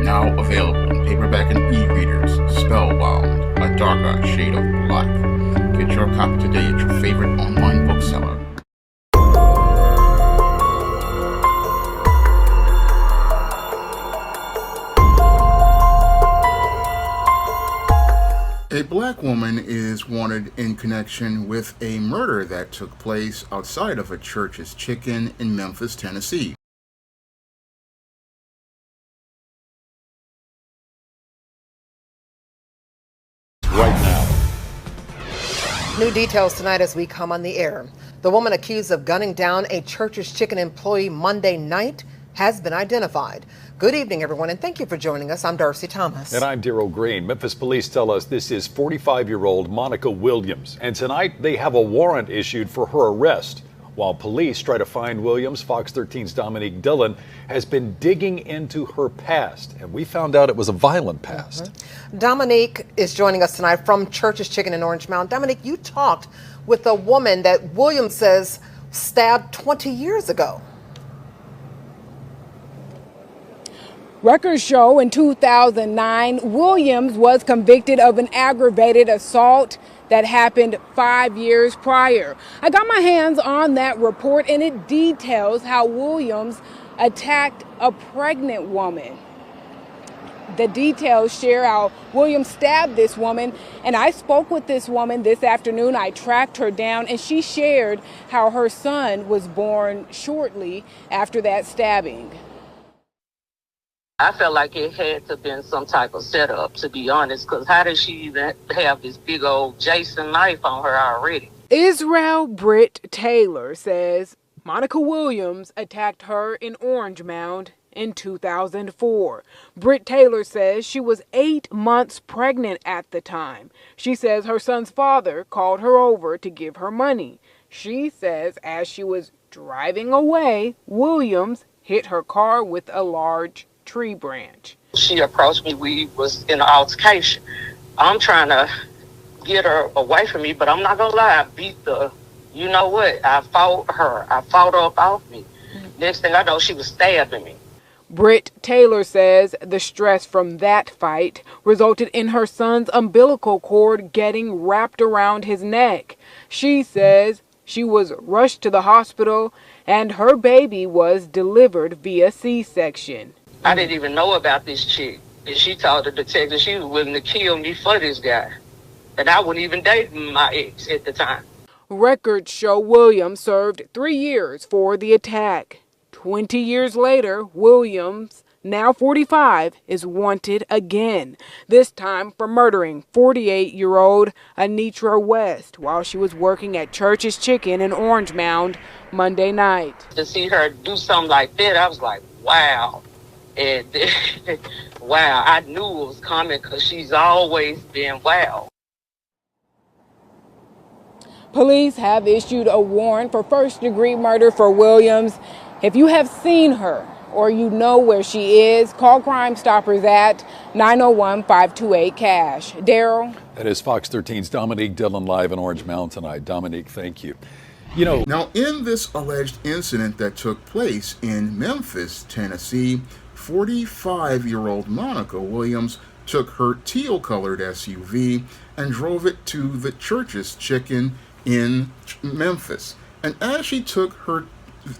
Now available in paperback and e-readers, Spellbound, A Darker Shade of Black. Get your copy today at your favorite online bookseller. A black woman is wanted in connection with a murder that took place outside of a Church's Chicken in Memphis, Tennessee. Right now. New details tonight as we come on the air. The woman accused of gunning down a Church's Chicken employee Monday night has been identified. Good evening, everyone, and thank you for joining us. I'm Darcy Thomas. And I'm Daryl Green. Memphis police tell us this is 45-year-old Monica Williams. And tonight they have a warrant issued for her arrest. While police try to find Williams, Fox 13's Dominique Dillon has been digging into her past. And we found out it was a violent past. Dominique is joining us tonight from Church's Chicken in Orange Mound. Dominique, you talked with a woman that Williams says stabbed 20 years ago. Records show in 2009, Williams was convicted of an aggravated assault that happened 5 years prior. I got my hands on that report, and it details how Williams attacked a pregnant woman. The details share how Williams stabbed this woman, and I spoke with this woman this afternoon. I tracked her down, and she shared how her son was born shortly after that stabbing. I felt like it had to have been some type of setup, to be honest, because how did she even have this big old Jason knife on her already? Israel Britt Taylor says Monica Williams attacked her in Orange Mound in 2004. Britt Taylor says she was 8 months pregnant at the time. She says her son's father called her over to give her money. She says as she was driving away, Williams hit her car with a large tree branch. She approached me. We was in an altercation. I'm trying to get her away from me, but I'm not gonna lie, I beat the, you know what, I fought her. I fought her up off me. Next thing I know, she was stabbing me. Britt Taylor says the stress from that fight resulted in her son's umbilical cord getting wrapped around his neck. She says she was rushed to the hospital and her baby was delivered via C-section. I didn't even know about this chick. And she told the detective she was willing to kill me for this guy. And I wouldn't even date my ex at the time. Records show Williams served 3 years for the attack. 20 years later, Williams, now 45, is wanted again, this time for murdering 48-year-old Anitra West while she was working at Church's Chicken in Orange Mound Monday night. To see her do something like that, I was like, wow. And wow, I knew it was coming because she's always been wow. Police have issued a warrant for first-degree murder for Williams. If you have seen her or you know where she is, call Crime Stoppers at 901-528-CASH. Daryl? That is Fox 13's Dominique Dillon live in Orange Mound tonight. Dominique, thank you. Now, in this alleged incident that took place in Memphis, Tennessee, 45-year-old Monica Williams took her teal-colored SUV and drove it to the Church's Chicken in Memphis. And as she took her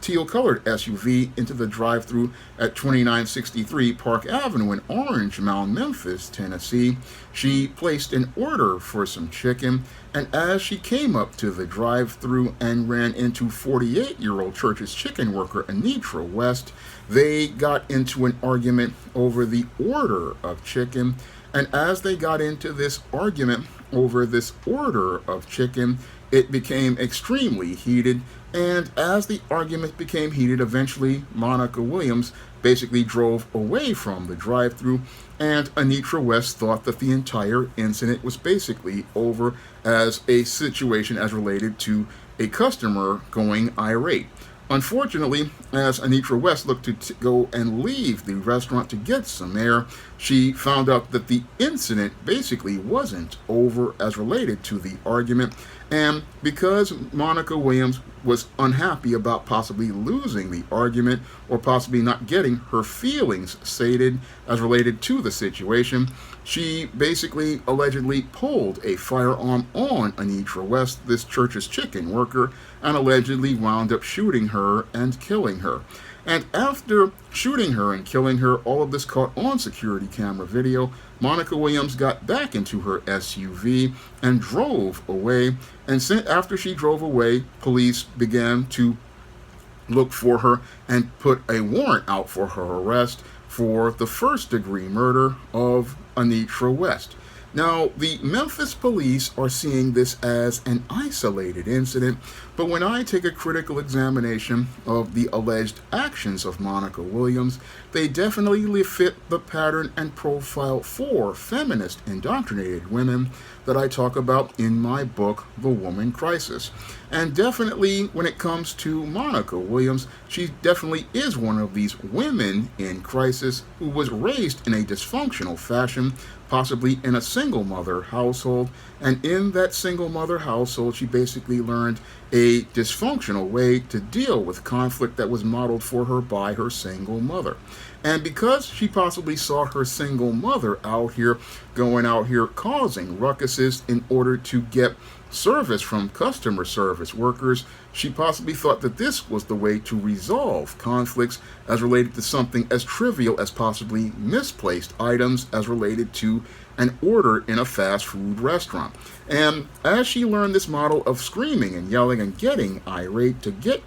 teal-colored SUV into the drive-thru at 2963 Park Avenue in Orange Mound, Memphis, Tennessee, she placed an order for some chicken, and as she came up to the drive-thru and ran into 48-year-old Church's Chicken worker Anitra West, they got into an argument over the order of chicken, and as they got into this argument over this order of chicken, it became extremely heated, and as the argument became heated, eventually Monica Williams basically drove away from the drive-thru, and Anitra West thought that the entire incident was basically over as a situation as related to a customer going irate. Unfortunately, as Anitra West looked to go and leave the restaurant to get some air, she found out that the incident basically wasn't over as related to the argument. And because Monica Williams was unhappy about possibly losing the argument or possibly not getting her feelings sated as related to the situation, she basically allegedly pulled a firearm on Anitra West, this church's chicken worker, and allegedly wound up shooting her and killing her. And after shooting her and killing her, all of this caught on security camera video. Monica Williams got back into her SUV and drove away. And after she drove away, police began to look for her and put a warrant out for her arrest for the first-degree murder of Anitra West. Now, the Memphis police are seeing this as an isolated incident, but when I take a critical examination of the alleged actions of Monica Williams, they definitely fit the pattern and profile for feminist indoctrinated women that I talk about in my book, The Woman Crisis. And definitely when it comes to Monica Williams, she definitely is one of these women in crisis who was raised in a dysfunctional fashion, possibly in a single mother household. And in that single mother household, she basically learned a dysfunctional way to deal with conflict that was modeled for her by her single mother. And because she possibly saw her single mother going out here causing ruckuses in order to get service from customer service workers, she possibly thought that this was the way to resolve conflicts as related to something as trivial as possibly misplaced items as related to an order in a fast food restaurant. And as she learned this model of screaming and yelling and getting irate to get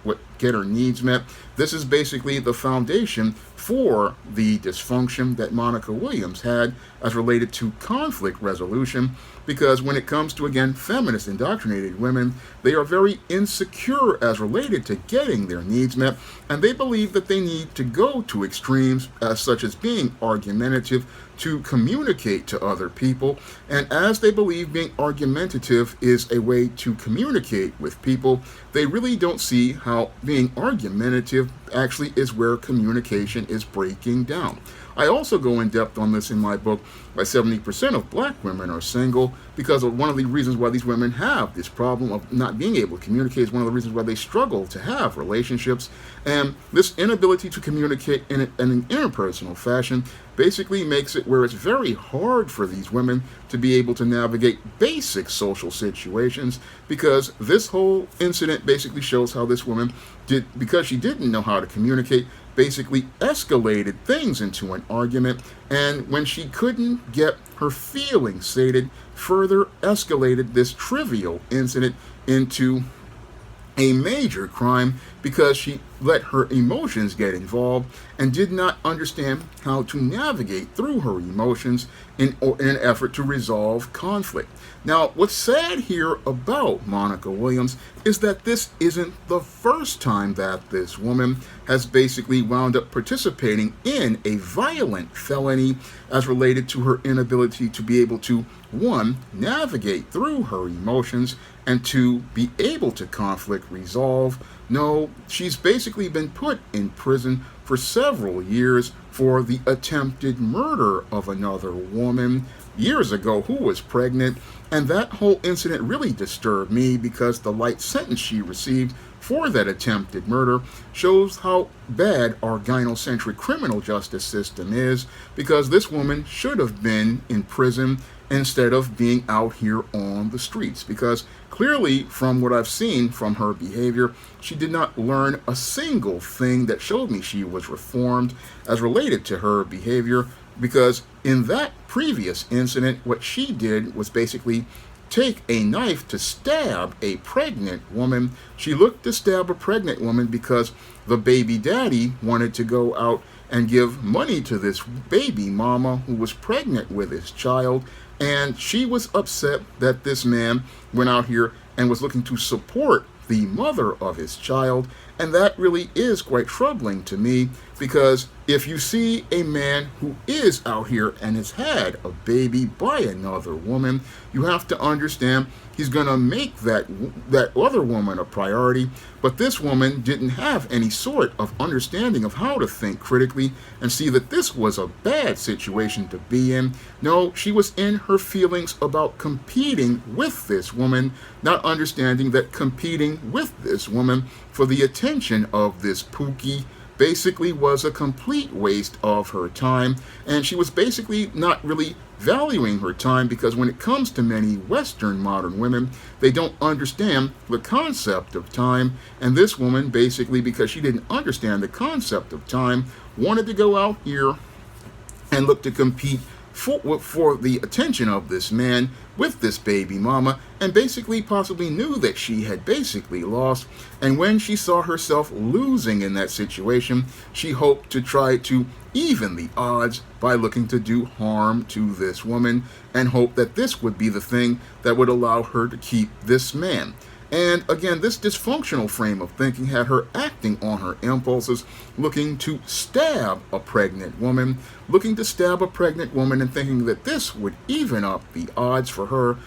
her needs met, this is basically the foundation for the dysfunction that Monica Williams had as related to conflict resolution. Because when it comes to, again, feminist indoctrinated women, they are very insecure as related to getting their needs met, and they believe that they need to go to extremes such as being argumentative to communicate to other people. And as they believe being argumentative is a way to communicate with people, they really don't see how being argumentative actually is where communication is breaking down. I also go in depth on this in my book, why 70% of black women are single, because of one of the reasons why these women have this problem of not being able to communicate is one of the reasons why they struggle to have relationships. And this inability to communicate in an interpersonal fashion basically makes it where it's very hard for these women to be able to navigate basic social situations, because this whole incident basically shows how this woman did, because she didn't know how to communicate, basically escalated things into an argument, and when she couldn't get her feelings sated, further escalated this trivial incident into a major crime because she let her emotions get involved and did not understand how to navigate through her emotions in an effort to resolve conflict. Now, what's sad here about Monica Williams is that this isn't the first time that this woman has basically wound up participating in a violent felony as related to her inability to be able to, one, navigate through her emotions, and two, be able to conflict resolve. No, she's basically been put in prison for several years for the attempted murder of another woman years ago who was pregnant. And that whole incident really disturbed me because the light sentence she received for that attempted murder shows how bad our gynocentric criminal justice system is, because this woman should have been in prison instead of being out here on the streets, because clearly from what I've seen from her behavior, she did not learn a single thing that showed me she was reformed as related to her behavior, because in that previous incident, what she did was basically take a knife to stab a pregnant woman. She looked to stab a pregnant woman because the baby daddy wanted to go out and give money to this baby mama who was pregnant with his child, and she was upset that this man went out here and was looking to support the mother of his child. And that really is quite troubling to me, because if you see a man who is out here and has had a baby by another woman, you have to understand he's going to make that other woman a priority. But this woman didn't have any sort of understanding of how to think critically and see that this was a bad situation to be in. No, she was in her feelings about competing with this woman, not understanding that competing with this woman for the attention of this Pookie basically was a complete waste of her time, and she was basically not really valuing her time, because when it comes to many Western modern women, they don't understand the concept of time. And this woman, basically because she didn't understand the concept of time, wanted to go out here and look to compete for the attention of this man with this baby mama, and basically possibly knew that she had basically lost. And when she saw herself losing in that situation, she hoped to try to even the odds by looking to do harm to this woman, and hope that this would be the thing that would allow her to keep this man. And again, this dysfunctional frame of thinking had her acting on her impulses, looking to stab a pregnant woman, and thinking that this would even up the odds for her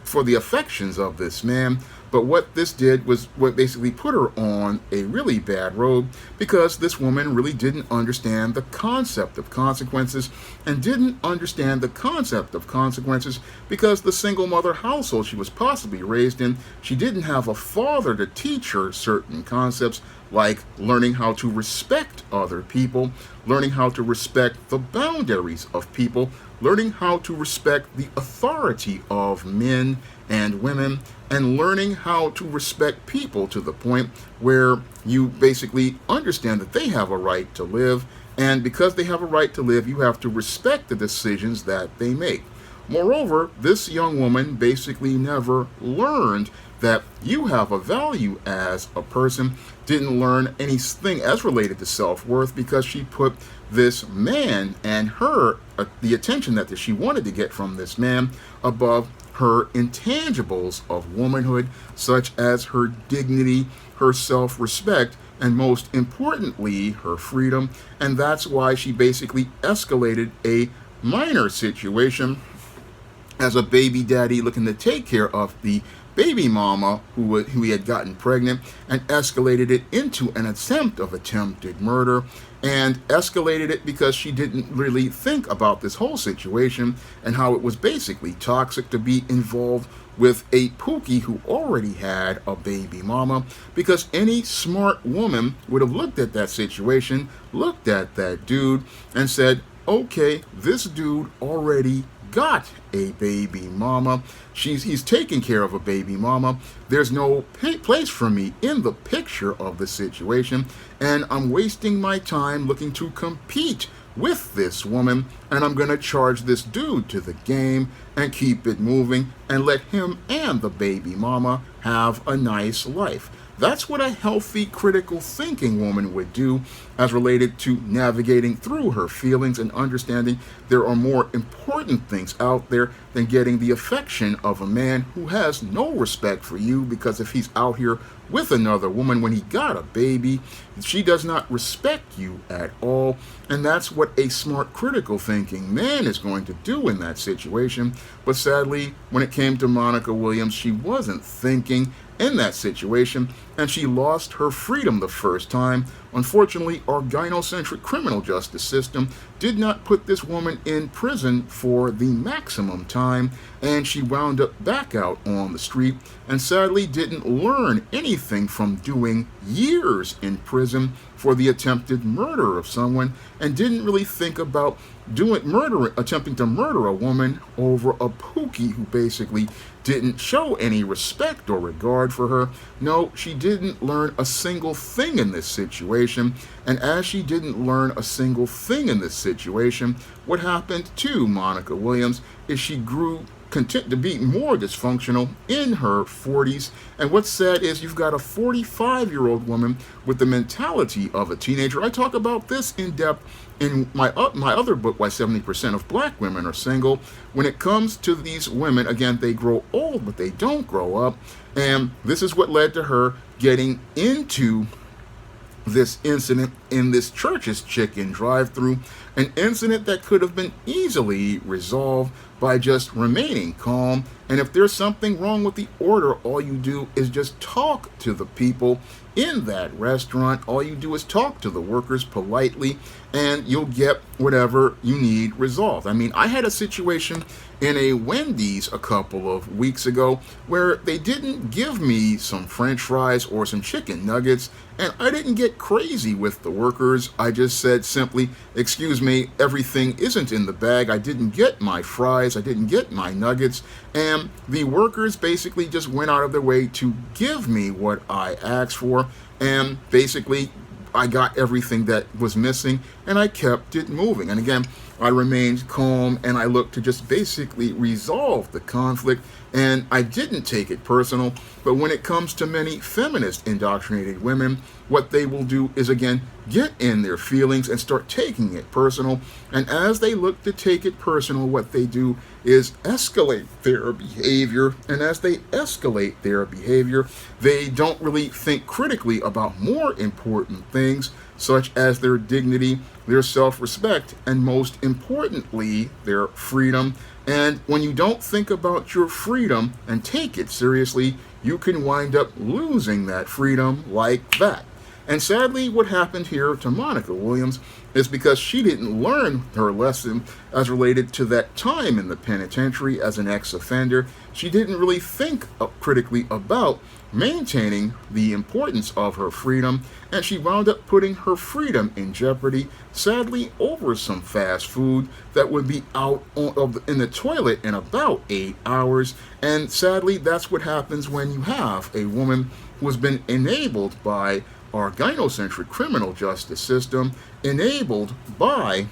for the affections of this man. But what this did was what basically put her on a really bad road, because this woman really didn't understand the concept of consequences, and didn't understand the concept of consequences because the single mother household she was possibly raised in, she didn't have a father to teach her certain concepts, like learning how to respect other people, learning how to respect the boundaries of people, learning how to respect the authority of men and women, and learning how to respect people to the point where you basically understand that they have a right to live, and because they have a right to live, you have to respect the decisions that they make. Moreover, this young woman basically never learned that you have a value as a person, didn't learn anything as related to self-worth, because she put this man and her, the attention that she wanted to get from this man, above her intangibles of womanhood, such as her dignity, her self-respect, and most importantly, her freedom. And that's why she basically escalated a minor situation as a baby daddy looking to take care of the baby mama who he had gotten pregnant, and escalated it into an attempt of attempted murder, and escalated it because she didn't really think about this whole situation and how it was basically toxic to be involved with a Pookie who already had a baby mama, because any smart woman would have looked at that situation, looked at that dude, and said, okay, this dude already got a baby mama. He's taking care of a baby mama. There's no place for me in the picture of the situation, and I'm wasting my time looking to compete with this woman, and I'm going to charge this dude to the game and keep it moving and let him and the baby mama have a nice life. That's what a healthy, critical thinking woman would do as related to navigating through her feelings and understanding there are more important things out there than getting the affection of a man who has no respect for you, because if he's out here with another woman when he got a baby, she does not respect you at all. And that's what a smart, critical thinking man is going to do in that situation. But sadly, when it came to Monica Williams, she wasn't thinking in that situation, and she lost her freedom the first time. Unfortunately, our gynocentric criminal justice system did not put this woman in prison for the maximum time, and she wound up back out on the street, and sadly didn't learn anything from doing years in prison for the attempted murder of someone, and didn't really think about attempting to murder a woman over a Pookie who basically didn't show any respect or regard for her. No, she didn't learn a single thing in this situation. And as she didn't learn a single thing in this situation, what happened to Monica Williams is she grew content to be more dysfunctional in her 40s. And what's sad is you've got a 45-year-old woman with the mentality of a teenager. I talk about this in depth in my other book, Why 70% of Black Women Are Single. When it comes to these women, again, they grow old, but they don't grow up. And this is what led to her getting into this incident in this Church's Chicken drive-thru, an incident that could have been easily resolved by just remaining calm. And if there's something wrong with the order, all you do is just talk to the people in that restaurant. All you do is talk to the workers politely, and you'll get whatever you need resolved. I mean, I had a situation in a Wendy's a couple of weeks ago where they didn't give me some French fries or some chicken nuggets, and I didn't get crazy with the workers. I just said simply, excuse me, everything isn't in the bag. I didn't get my fries, I didn't get my nuggets, and the workers basically just went out of their way to give me what I asked for, and basically I got everything that was missing, and I kept it moving. And again, I remained calm, and I looked to just basically resolve the conflict, and I didn't take it personal. But when it comes to many feminist indoctrinated women, what they will do is, again, get in their feelings and start taking it personal. And as they look to take it personal, what they do is escalate their behavior. And as they escalate their behavior, they don't really think critically about more important things, such as their dignity, their self-respect, and most importantly, their freedom. And when you don't think about your freedom and take it seriously, you can wind up losing that freedom like that. And sadly, what happened here to Monica Williams is because she didn't learn her lesson as related to that time in the penitentiary as an ex-offender. She didn't really think critically about maintaining the importance of her freedom, and she wound up putting her freedom in jeopardy, sadly over some fast food that would be out in the toilet in about 8 hours. And sadly, that's what happens when you have a woman who has been enabled by our gynocentric criminal justice system, enabled by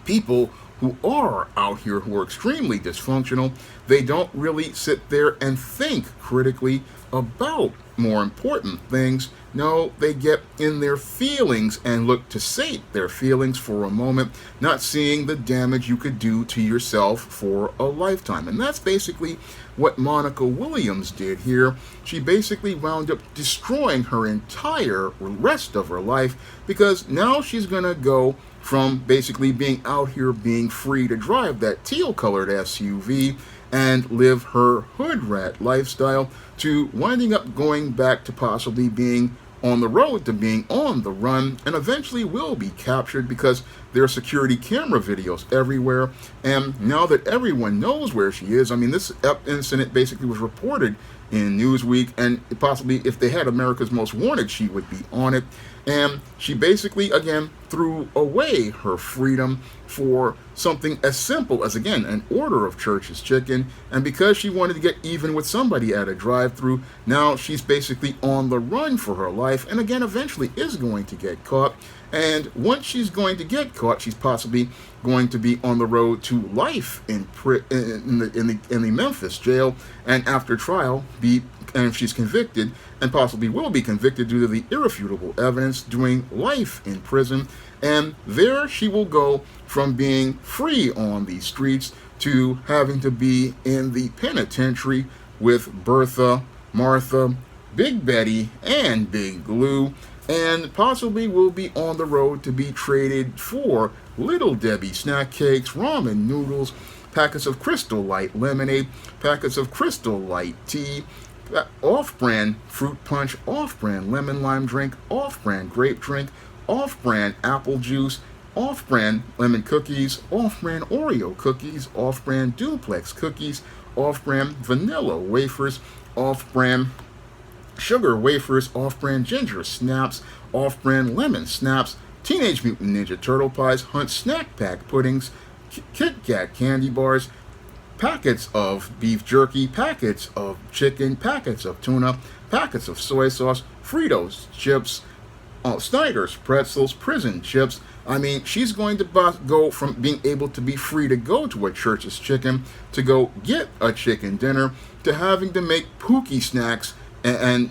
people who are out here who are extremely dysfunctional. They don't really sit there and think critically about more important things. No, they get in their feelings and look to sate their feelings for a moment, not seeing the damage you could do to yourself for a lifetime. And that's basically what Monica Williams did here. She basically wound up destroying her entire rest of her life, because now she's going to go from basically being out here being free to drive that teal-colored SUV and live her hood rat lifestyle to winding up going back to possibly being on the road to being on the run, and eventually will be captured because there are security camera videos everywhere. And now that everyone knows where she is, I mean, this incident basically was reported in Newsweek, and possibly if they had America's Most Wanted, she would be on it. And she basically, again, threw away her freedom for something as simple as, again, an order of Church's Chicken. And because she wanted to get even with somebody at a drive-thru, now she's basically on the run for her life, and again, eventually is going to get caught. And once she's going to get caught, she's possibly going to be on the road to life in the Memphis jail, and after trial, and if she's convicted, and possibly will be convicted due to the irrefutable evidence, doing life in prison. And there she will go from being free on the streets to having to be in the penitentiary with Bertha, Martha, Big Betty, and Big Lou, and possibly will be on the road to be traded for Little Debbie snack cakes, ramen noodles, packets of Crystal Light lemonade, packets of Crystal Light tea, off-brand fruit punch, off-brand lemon lime drink, off-brand grape drink, off-brand apple juice, off-brand lemon cookies, off-brand Oreo cookies, off-brand duplex cookies, off-brand vanilla wafers, off-brand sugar wafers, off-brand ginger snaps, off-brand lemon snaps, Teenage Mutant Ninja Turtle pies, Hunt snack pack puddings, Kit Kat candy bars, packets of beef jerky, packets of chicken, packets of tuna, packets of soy sauce, Fritos chips, Snyder's pretzels, prison chips. I mean, she's going to go from being able to be free to go to a Church's Chicken, to go get a chicken dinner, to having to make Pookie snacks and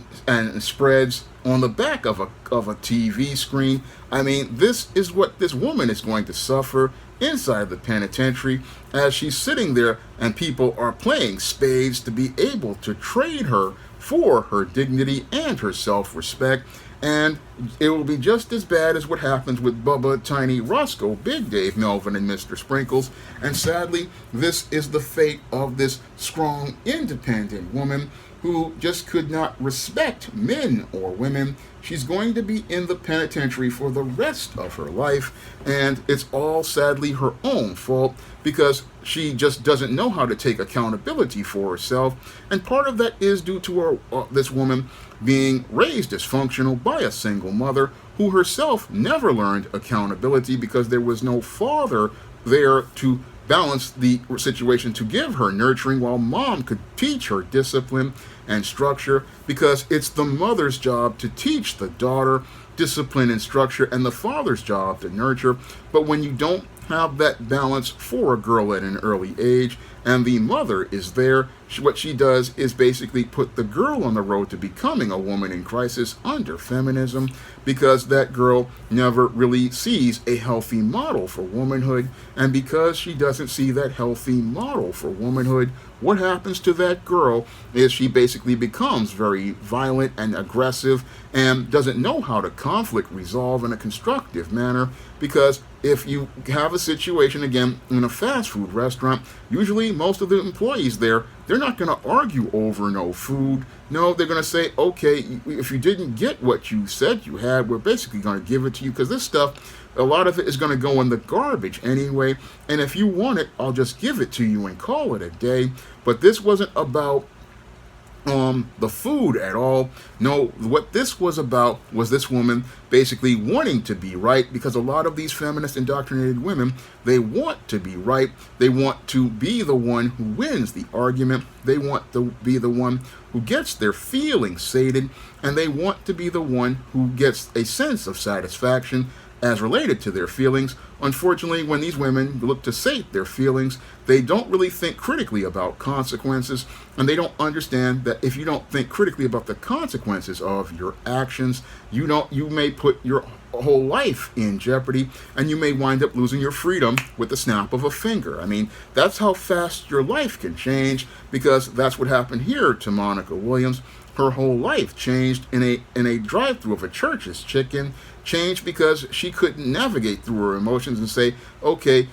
spreads on the back of a TV screen. I mean, this is what this woman is going to suffer inside the penitentiary, as she's sitting there and people are playing spades to be able to trade her for her dignity and her self-respect. And it will be just as bad as what happens with Bubba, Tiny, Roscoe, Big Dave, Melvin, and Mr. Sprinkles. And sadly, this is the fate of this strong, independent woman who just could not respect men or women. She's going to be in the penitentiary for the rest of her life, and it's all sadly her own fault because she just doesn't know how to take accountability for herself. And part of that is due to this woman being raised dysfunctional by a single mother who herself never learned accountability because there was no father there to balance the situation to give her nurturing, while mom could teach her discipline and structure, because it's the mother's job to teach the daughter discipline and structure and the father's job to nurture. But when you don't have that balance for a girl at an early age and the mother is there, what she does is basically put the girl on the road to becoming a woman in crisis under feminism, because that girl never really sees a healthy model for womanhood. And because she doesn't see that healthy model for womanhood, what happens to that girl is she basically becomes very violent and aggressive and doesn't know how to conflict resolve in a constructive manner. Because if you have a situation, again, in a fast food restaurant, usually most of the employees there, they're not going to argue over no food. No, they're going to say, okay, if you didn't get what you said you had, we're basically going to give it to you, because this stuff, a lot of it is going to go in the garbage anyway. And if you want it, I'll just give it to you and call it a day. But this wasn't about the food at all. No, what this was about was this woman basically wanting to be right, because a lot of these feminist indoctrinated women, they want to be right. They want to be the one who wins the argument. They want to be the one who gets their feelings sated, and they want to be the one who gets a sense of satisfaction as related to their feelings. Unfortunately, when these women look to sate their feelings, they don't really think critically about consequences, and they don't understand that if you don't think critically about the consequences of your actions, you may put your whole life in jeopardy, and you may wind up losing your freedom with the snap of a finger. I mean, that's how fast your life can change, because that's what happened here to Monica Williams. Her whole life changed in a drive-thru of a Church's Chicken. Changed because she couldn't navigate through her emotions and say, okay,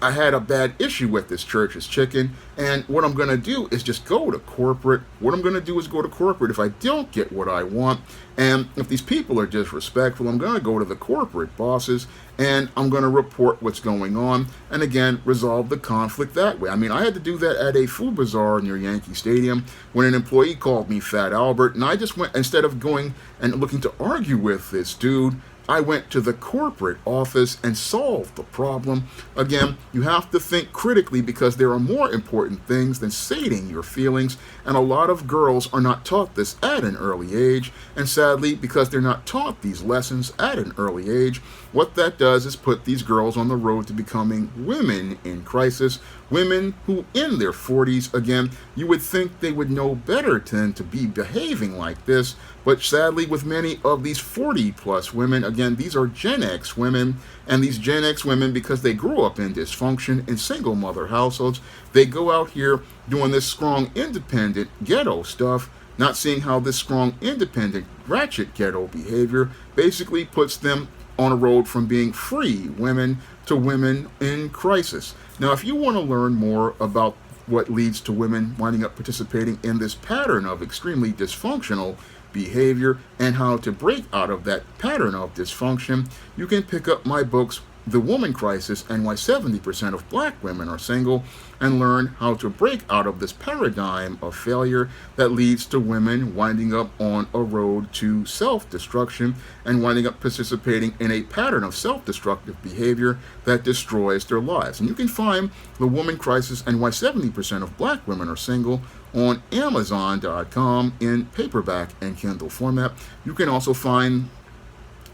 I had a bad issue with this Church's Chicken, and what I'm going to do is just go to corporate. What I'm going to do is go to corporate if I don't get what I want. And if these people are disrespectful, I'm going to go to the corporate bosses, and I'm going to report what's going on, and again, resolve the conflict that way. I mean, I had to do that at a food bazaar near Yankee Stadium when an employee called me Fat Albert, and I just went, instead of going and looking to argue with this dude, I went to the corporate office and solved the problem. Again, you have to think critically, because there are more important things than sating your feelings, and a lot of girls are not taught this at an early age, and sadly, because they're not taught these lessons at an early age, what that does is put these girls on the road to becoming women in crisis, women who in their 40s, again, you would think they would know better than to be behaving like this, but sadly, with many of these 40-plus women, again, these are Gen X women, and these Gen X women, because they grew up in dysfunction in single mother households, they go out here doing this strong, independent ghetto stuff, not seeing how this strong, independent, ratchet ghetto behavior basically puts them on a road from being free women to women in crisis. Now, if you want to learn more about what leads to women winding up participating in this pattern of extremely dysfunctional behavior and how to break out of that pattern of dysfunction, you can pick up my books, The Woman Crisis and Why 70% of Black Women Are Single, and learn how to break out of this paradigm of failure that leads to women winding up on a road to self-destruction and winding up participating in a pattern of self-destructive behavior that destroys their lives. And you can find The Woman Crisis and Why 70% of Black Women Are Single on Amazon.com in paperback and Kindle format. You can also find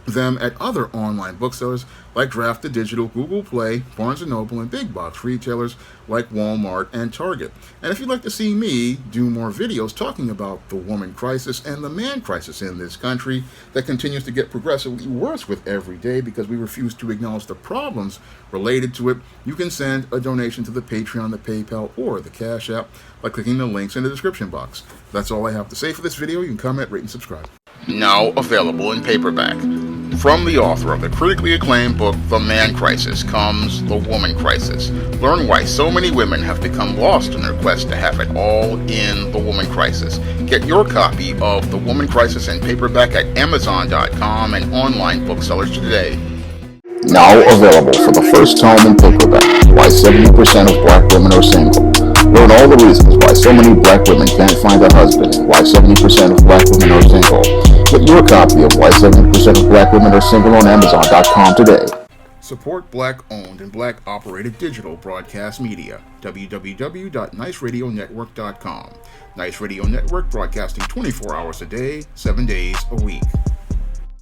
them at other online booksellers like Draft to Digital, Google Play, Barnes & Noble, and big box retailers like Walmart and Target. And if you'd like to see me do more videos talking about the woman crisis and the man crisis in this country that continues to get progressively worse with every day because we refuse to acknowledge the problems related to it, you can send a donation to the Patreon, the PayPal, or the Cash App by clicking the links in the description box. That's all I have to say for this video. You can comment, rate, and subscribe. now available in paperback. From the author of the critically acclaimed book, The Man Crisis, comes The Woman Crisis. Learn why so many women have become lost in their quest to have it all in The Woman Crisis. Get your copy of The Woman Crisis in paperback at Amazon.com and online booksellers today. Now available for the first time in paperback, Why 70% of Black Women Are Single. Learn all the reasons why so many Black women can't find a husband and why 70% of Black women are single. Get your copy of Why 70% of Black Women Are Single on Amazon.com today. Support Black-owned and Black-operated digital broadcast media. www.niceradionetwork.com. Nice Radio Network, broadcasting 24 hours a day, 7 days a week.